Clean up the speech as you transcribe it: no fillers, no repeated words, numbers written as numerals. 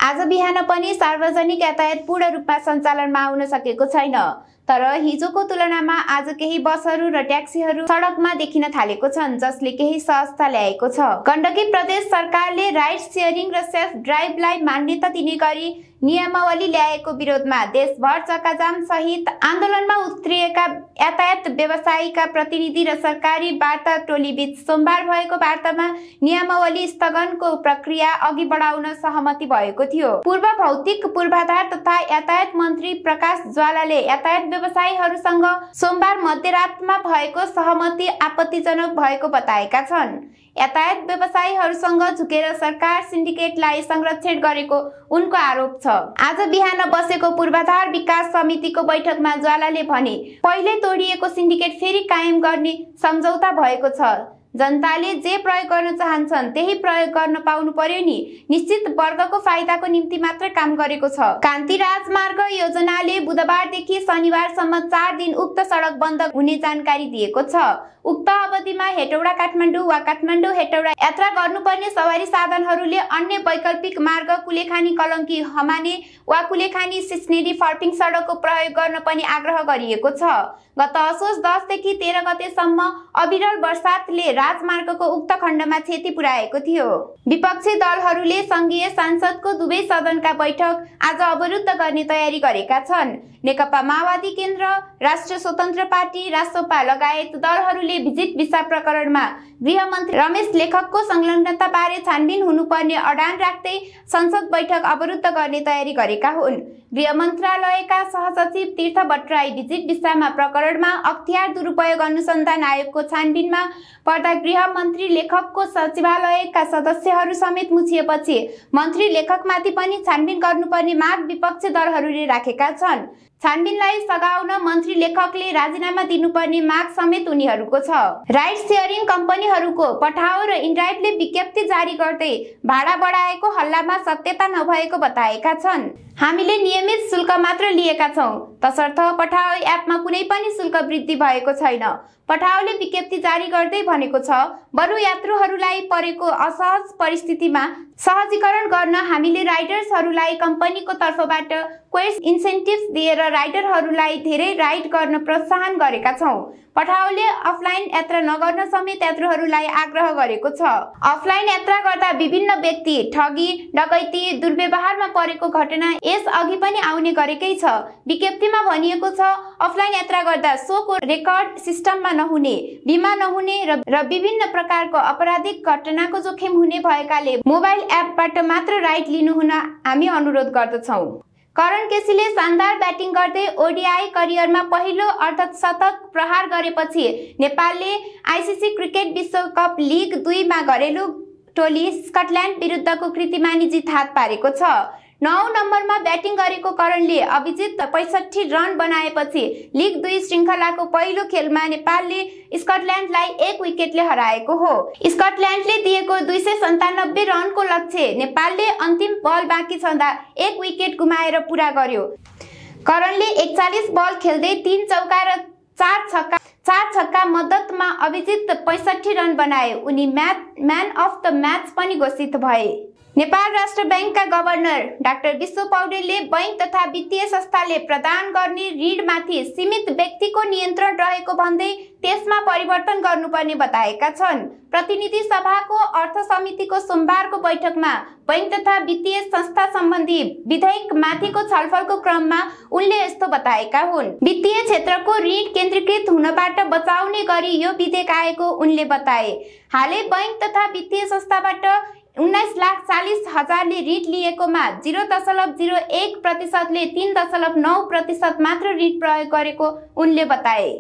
आज बिहान पनि सार्वजनिक यातायात पूर्ण रूपमा सञ्चालनमा आउन सकेको छैन। तर हिजोको तुलनामा आज केही बसहरू र ट्याक्सीहरू सडकमा देखिन थालेको छन्, जसले केही सहजता ल्याएको छ। गण्डकी प्रदेश सरकारले राइड शेयरिङ र सेल्फ ड्राइभलाई मान्यता दिने गरी नियमावली ल्याएको विरोधमा देशभर चक्काजाम सहित आन्दोलनमा उत्रिएका यातायात व्यवसायीका प्रतिनिधि र सरकारी वार्ता टोली बीच सोमबार भएको वार्तामा नियमावली स्थगनको प्रक्रिया अघि बढाउन सहमति भएको थियो। पूर्व भौतिक पूर्वाधार तथा यातायात मन्त्री प्रकाश ज्वालाले यातायात व्यवसायीहरूसँग सोमबार मध्यरातमा भएको सहमति आपत्तिजनक भएको बताएका छन्। यातायात व्यवसायीहरूसँग झुकेर सरकार सिन्डिकेटलाई संरक्षण गरेको उनको आरोप छ। आज बिहान बसेको पूर्वाधार विकास समितिको बैठकमा ज्वालाले भने, पहिले तोडिएको सिन्डिकेट फेरि कायम गर्ने सम्झौता भएको छ। जनताले जे प्रयोग गर्न चाहन्छन् त्यही प्रयोग गर्न पाउनु पर्यो नि। निश्चित वर्गको फाइदाको निम्ति मात्र काम गरेको छ। कान्ति राजमार्ग योजनाले बुधबारदेखि शनिबारसम्म 4 दिन उक्त सडक बन्द हुने जानकारी दिएको छ। उक्त अवधिमा हेटौडा काठमाडौँ वा काठमाडौँ हेटौडा यात्रा गर्नुपर्ने सवारी साधनहरूले अन्य वैकल्पिक मार्ग कुलेखानी कलङ्की हमाने वा कुलेखानी सिस्नेरी फर्पिङ सडकको प्रयोग गर्न पनि आग्रह गरिएको छ। गत असोज 10 देखि 13 गतेसम्म अविरल वर्षातले राजमार्गको उक्त खण्डमा क्षति पुर्याएको थियो। विपक्षी दलहरूले संघीय संसदको दुवै सदनका बैठक आज अवरुद्ध गर्ने तयारी गरेका छन्। नेकपा माओवादी केन्द्र, राष्ट्रिय स्वतन्त्र पार्टी, रासोपा लगायत दलहरूले भिजिट भिसा प्रकरणमा गृहमन्त्री रमेश लेखकको संलग्नता बारे छानबिन हुनुपर्ने अडान राख्दै संसद बैठक अवरुद्ध गर्ने तयारी गरेका हुन्। गृह मन्त्रालयका सहसचिव तीर्थ भट्टराई भिजिट भिसामा प्रकरणमा अख्तियार दुरुपयोग अनुसन्धान आयोगको छानबिनमा पर्दा गृह मन्त्री लेखकको सचिवालयका सदस्यहरू समेत मुछिएपछि मन्त्री लेखकमाथि पनि छानबिन गर्नुपर्ने माग विपक्षी दलहरूले राखेका छन्। छानबिनलाई सघाउन मन्त्री लेखकले राजीनामा दिनुपर्ने माग समेत उनीहरूको छ। राइड शेयरिङ कम्पनीहरूको पठाउ र इनराइटले विज्ञप्ति जारी गर्दै भाडा बढाएको हल्लामा सत्यता नभएको बताएका छन्। हामीले नियमित शुल्क मात्र लिएका छौं, तसर्थ पठाउ एपमा कुनै पनि शुल्क वृद्धि भएको छैन। पठाउले विज्ञप्ति जारी गर्दै भनेको छ, बरु यात्रुहरूलाई परेको असहज परिस्थितिमा सहजीकरण गर्न हामीले राइडर्सहरूलाई कम्पनीको तर्फबाट क्वेस इन्सेन्टिभ्स दिएर राइडरहरूलाई धेरै राइड गर्न प्रोत्साहन गरेका छौं। पठाउले अफलाइन यात्रा नगर्न समेत यात्रुहरूलाई आग्रह गरेको छ। अफलाइन यात्रा गर्दा विभिन्न व्यक्ति ठगी, डकैती, दुर्व्यवहारमा परेको घटना यस अघि पनि आउने गरेकै छ। विज्ञप्तिमा भनिएको छ, अफलाइन यात्रा गर्दा सोको रेकर्ड सिस्टममा नहुने, बिमा नहुने र विभिन्न प्रकारको आपराधिक घटनाको जोखिम हुने भएकाले मोबाइल एपबाट मात्र राइड लिनुहुन हामी अनुरोध गर्दछौं। करण केसीले शानदार ब्याटिङ गर्दै ओडिआई करियरमा पहिलो अर्धशतक प्रहार गरेपछि नेपालले आइसिसी क्रिकेट विश्वकप लिग 2 मा घरेलु टोली स्कटल्यान्ड विरुद्धको कृतिमानी जित हात पारेको छ। 9 नम्बरमा ब्याटिङ गरेको करणले अभिजित 65 रन बनाएपछि लिग 2 श्रृङ्खलाको पहिलो खेलमा नेपालले स्कटल्यान्डलाई 1 विकेटले हराएको हो। स्कटल्यान्डले दिएको 297 रनको लक्ष्य नेपालले अन्तिम बल बाँकी छँदा 1 विकेट गुमाएर पूरा गर्यो। करणले 41 बल खेल्दै 3 चौका र 4 छक्का मद्दतमा अभिजित 65 रन बनाए। उनी म्यान अफ द म्याच पनि घोषित भए। नेपाल राष्ट्र बैंकका गभर्नर डाक्टर विश्व पौडेलले बैंक तथा वित्तीय संस्थाले प्रदान गर्ने ऋणमाथि सीमित व्यक्तिको नियन्त्रण रहेको भन्दै त्यसमा परिवर्तन गर्नुपर्ने बताएका छन्। प्रतिनिधि सभाको अर्थ समितिको सोमबारको बैठकमा बैंक तथा वित्तीय संस्था सम्बन्धी विधेयक माथिको छलफलको क्रममा उनले यस्तो बताएका हुन्। वित्तीय क्षेत्रको ऋण केन्द्रीकृत हुनबाट बचाउने गरी यो विधेयक आएको उनले बताए। हालै बैंक तथा वित्तीय संस्थाबाट 19,40,000ले ऋण लिएकोमा 0.01% ले 3.9% मात्र ऋण प्रयोग गरेको उनले बताए।